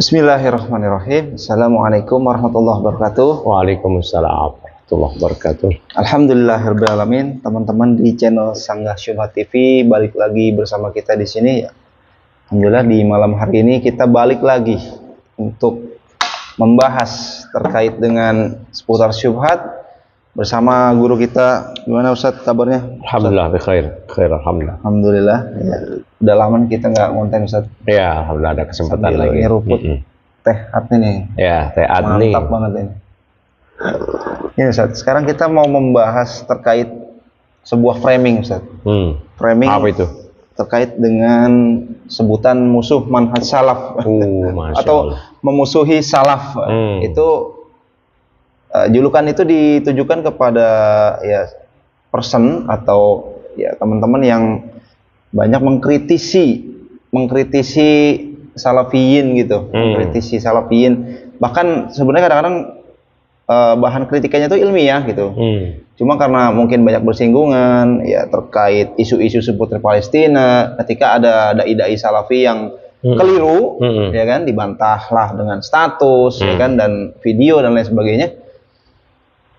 Bismillahirrahmanirrahim. Assalamualaikum warahmatullahi wabarakatuh. Waalaikumsalam warahmatullahi wabarakatuh. Alhamdulillahirrahmanirrahim. Teman-teman di channel Sanggah Syubhat TV balik lagi bersama kita di sini. Alhamdulillah di malam hari ini kita balik lagi untuk membahas terkait dengan seputar syubhat bersama guru kita. Gimana Ustadz kabarnya? Alhamdulillah bikhair, alhamdulillah. Alhamdulillah. Ya, udah lama kita nggak konten Ustadz. Ya, alhamdulillah ada kesempatan sambil lagi. Ngeruput teh art nih. Ya, teh art nih. Mantap banget ini. Ini Ustadz, sekarang kita mau membahas terkait sebuah framing Ustadz. Framing apa itu? Terkait dengan sebutan musuh manhaj salaf atau memusuhi salaf. Itu julukan itu ditujukan kepada ya person atau ya teman-teman yang banyak mengkritisi salafiyin gitu, mengkritisi salafiyin. Bahkan sebenarnya kadang-kadang bahan kritikannya itu ilmiah gitu. Cuma karena mungkin banyak bersinggungan ya terkait isu-isu seputar Palestina, ketika ada dai-dai salafi yang keliru, ya kan, dibantahlah dengan status, ya kan, dan video dan lain sebagainya.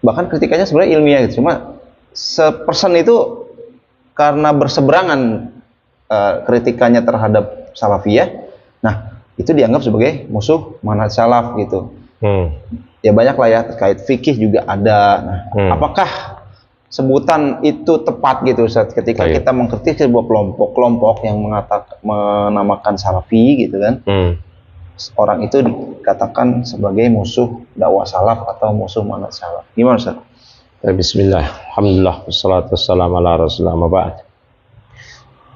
Bahkan kritikannya sebenarnya ilmiah gitu. Cuma sepersen itu karena berseberangan kritikannya terhadap salafiyah, nah itu dianggap sebagai musuh manhaj salaf gitu. Ya banyak lah ya, terkait fikih juga ada. Nah, apakah sebutan itu tepat gitu Ustaz, ketika kita mengkritik sebuah kelompok yang menamakan salafi gitu kan? Orang itu dikatakan sebagai musuh dakwah salaf atau musuh manhaj salaf. Gimana Ustaz? Bismillah, alhamdulillah, wassalatu wassalamu ala rasulillah, ma ba'd.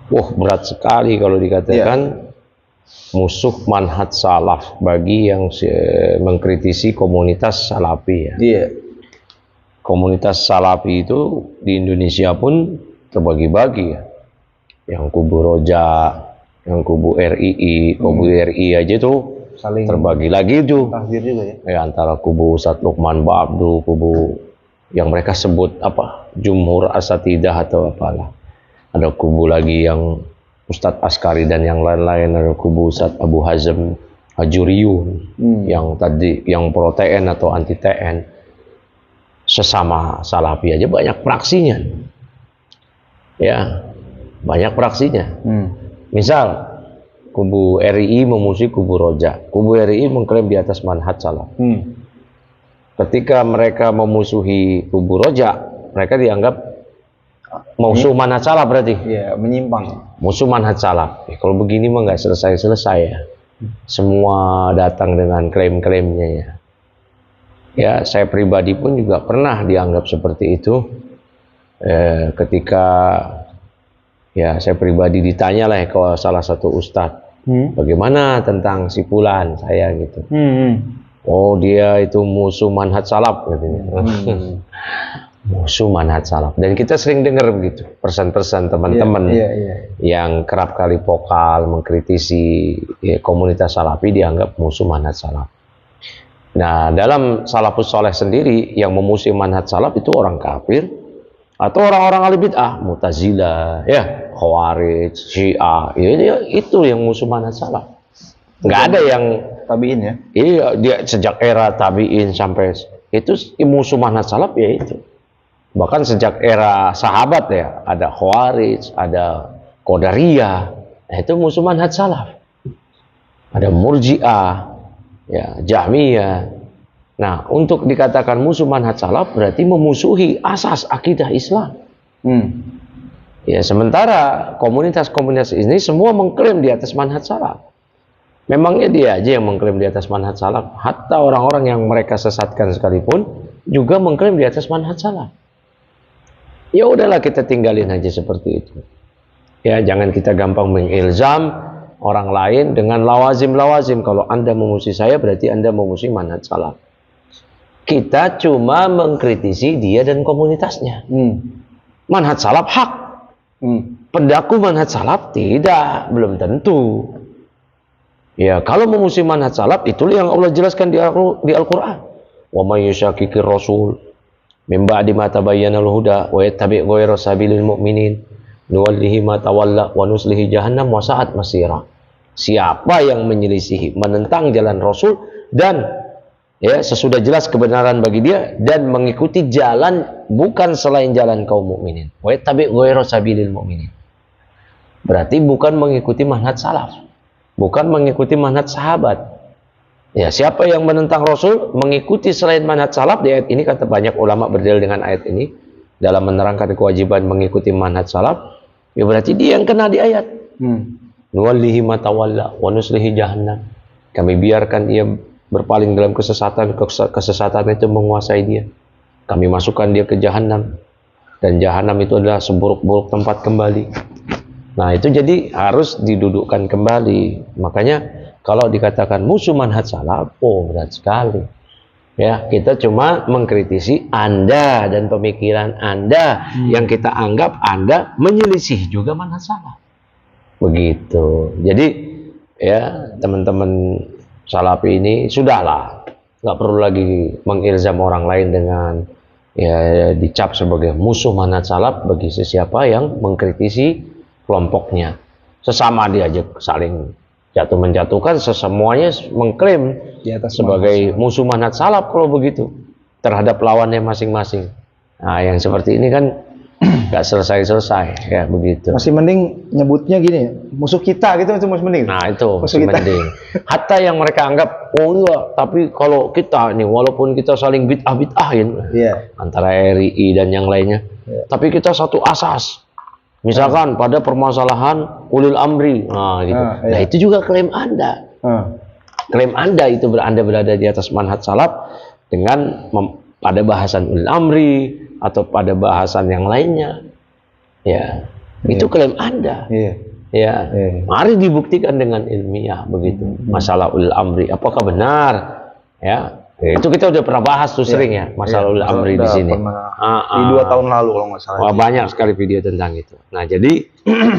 Berat sekali kalau dikatakan musuh manhaj salaf bagi yang mengkritisi komunitas salafi ya. Komunitas salafi itu di Indonesia pun terbagi-bagi ya. Yang kubu Roja, yang kubu RII, kubu RI aja tuh saling terbagi lagi tuh. Juga ya. Antara kubu Ustadz Lukman Ba'abdu, kubu yang mereka sebut apa? Jumhur Asatidah atau apalah. Ada kubu lagi yang Ustadz Askari dan yang lain-lain, ada kubu Ustadz Abu Hazm Hajuriyun yang tadi yang pro TN atau anti TN. Sesama salafi aja banyak praksinya. Ya, banyak praksinya. Misal kubu RI memusuhi kubu Roja. Kubu RI mengklaim di atas manhaj salaf. Ketika mereka memusuhi kubu Roja, mereka dianggap musuh manhaj salaf berarti. Iya, menyimpang. Musuh manhaj salaf. Ya, kalau begini mah nggak selesai-selesai ya. Semua datang dengan klaim-klaimnya ya. Ya, saya pribadi pun juga pernah dianggap seperti itu. Ketika ya saya pribadi ditanya lah ke salah satu ustadz, bagaimana tentang si Fulan, saya gitu. Oh, dia itu musuh manhaj salaf katanya. Musuh manhaj salaf. Dan kita sering dengar begitu pesan-pesan teman-teman yang kerap kali vokal mengkritisi komunitas salafi dianggap musuh manhaj salaf. Nah, dalam salafus soleh sendiri yang memusuhi manhaj salaf itu orang kafir atau orang-orang ahli bid'ah, Mu'tazilah, ya, Khawarij, Syiah, ya, itu yang musuh manhaj salaf. Nggak ada yang tabi'in ya. Iya, dia sejak era tabi'in sampai itu musuh manhaj salaf ya itu. Bahkan sejak era sahabat ya, ada Khawarij, ada Qadariyah, nah, itu musuh manhaj salaf. Ada Murji'ah, ya, Jahmiyah. Nah, untuk dikatakan musuh manhaj salaf berarti memusuhi asas akidah Islam. Ya, sementara komunitas-komunitas ini semua mengklaim di atas manhaj salaf. Memangnya dia aja yang mengklaim di atas manhaj salaf? Hatta orang-orang yang mereka sesatkan sekalipun juga mengklaim di atas manhaj salaf. Ya udahlah, kita tinggalin aja seperti itu. Ya, jangan kita gampang mengilzam orang lain dengan lawazim-lawazim. Kalau Anda memusuhi saya berarti Anda memusuhi manhaj salaf. Kita cuma mengkritisi dia dan komunitasnya. Manhaj salaf hak. Pendaku manhaj salaf tidak, belum tentu. Ya, kalau memusuhi manhaj salaf itulah yang Allah jelaskan di Al-Qur'an. Wa may yushaqiqir rasul min ba'di ma tabayyana al-huda wa yattabi' ghayra sabilil mu'minin nuwallihi ma tawalla wa nuslihi jahannam wa sa'at masira. Siapa yang menyelisihi, menentang jalan Rasul dan ya sesudah jelas kebenaran bagi dia dan mengikuti jalan bukan selain jalan kaum mukminin. Wa tabi ghairu sabilil mukminin. Berarti bukan mengikuti manhaj salaf, bukan mengikuti manhaj sahabat. Ya, siapa yang menentang Rasul mengikuti selain manhaj salaf, di ayat ini kata banyak ulama berdalil dengan ayat ini dalam menerangkan kewajiban mengikuti manhaj salaf, ya berarti dia yang kena di ayat. Nuwallihi ma tawalla wa nuslihi jahannam. Kami biarkan dia berpaling dalam kesesatan, kesesatan itu menguasai dia. Kami masukkan dia ke jahanam, dan jahanam itu adalah seburuk-buruk tempat kembali. Nah, itu jadi harus didudukkan kembali. Makanya kalau dikatakan musuh manhaj salaf, oh berat sekali. Ya, kita cuma mengkritisi Anda dan pemikiran Anda yang kita anggap Anda menyelisih juga manhaj salaf. Begitu. Jadi ya teman-teman salafi ini sudahlah, nggak perlu lagi mengilzam orang lain dengan ya dicap sebagai musuh manhaj salaf bagi sesiapa yang mengkritisi kelompoknya. Sesama dia aja saling jatuh menjatuhkan, semuanya mengklaim di atas sebagai musuh manhaj salaf kalau begitu terhadap lawannya masing-masing. Nah, yang seperti ini kan nggak selesai-selesai ya begitu. Masih mending nyebutnya gini, musuh kita gitu, itu masih mending. Nah, itu masih mending. Hatta yang mereka anggap oh enggak, tapi kalau kita nih walaupun kita saling bid'ah-bid'ahin antara RI dan yang lainnya, tapi kita satu asas. Misalkan pada permasalahan ulil amri, nah gitu. Nah, itu juga klaim Anda. Klaim Anda itu Anda berada di atas manhaj salaf dengan pada bahasan ulil amri atau pada bahasan yang lainnya, ya itu klaim Anda. Ya, mari dibuktikan dengan ilmiah begitu. Masalah ulil amri, apakah benar? Ya, itu kita udah pernah bahas tuh sering ya masalah ulil amri di sini. Di 2 tahun lalu kalau nggak salah. Banyak sekali video tentang itu. Nah, jadi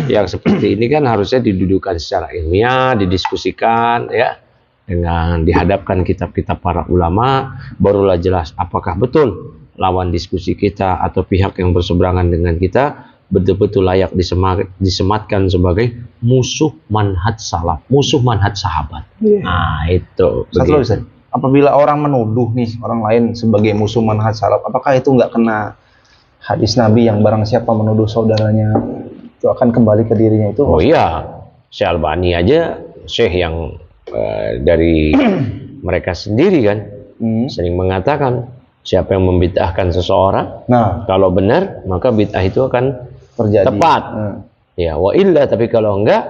yang seperti ini kan harusnya didudukan secara ilmiah, didiskusikan ya. Dengan dihadapkan kitab-kitab para ulama, barulah jelas apakah betul lawan diskusi kita atau pihak yang berseberangan dengan kita betul-betul layak disematkan sebagai musuh manhaj salaf, musuh manhaj sahabat. Nah, itu. Satu lagi, apabila orang menuduh nih orang lain sebagai musuh manhaj salaf, apakah itu nggak kena hadis Nabi yang barang siapa menuduh saudaranya itu akan kembali ke dirinya itu? Oh iya, Syekh Albani aja, Syekh yang dari mereka sendiri kan sering mengatakan siapa yang membid'ahkan seseorang, kalau benar maka bid'ah itu akan terjadi tepat. Ya, wa illa, tapi kalau enggak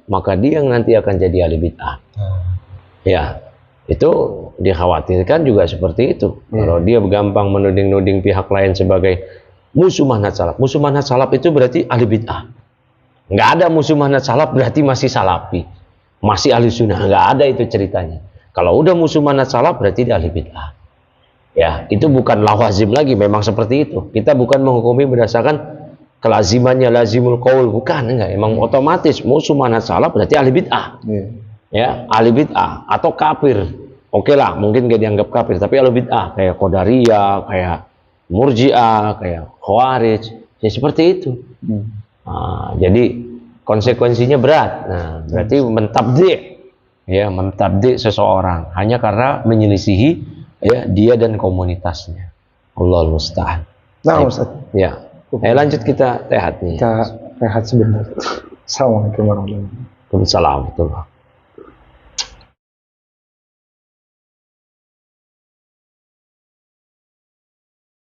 maka dia yang nanti akan jadi ahli bid'ah. Ya, itu dikhawatirkan juga seperti itu. Kalau dia gampang menuding-nuding pihak lain sebagai musuh manhaj salaf. Musuh manhaj salaf itu berarti ahli bid'ah. Enggak ada musuh manhaj salaf berarti masih salafi, masih ahli sunnah. Enggak ada itu ceritanya. Kalau udah musuh manhaj salaf berarti dia ahli bid'ah. Ya, itu bukan lawazim lagi, memang seperti itu. Kita bukan menghukumi berdasarkan kelazimannya lazimul qaul, bukan, enggak. Emang otomatis musuh manhaj salaf berarti ahli bid'ah. Ya, ahli bid'ah atau kafir. Oke lah, mungkin gak dianggap kafir, tapi ahli bid'ah kayak Qadariyah, kayak Murji'ah, kayak Khawarij, ya seperti itu. Nah, jadi konsekuensinya berat. Nah, berarti mentabdi' seseorang hanya karena menyelisihi ya dia dan komunitasnya. Allahul musta'an. Nah, Ustaz. Ya. Lanjut kita rehat nih. Kita rehat sebentar. Assalamualaikum warahmatullahi wabarakatuh. Waalaikumsalam warahmatullahi wabarakatuh.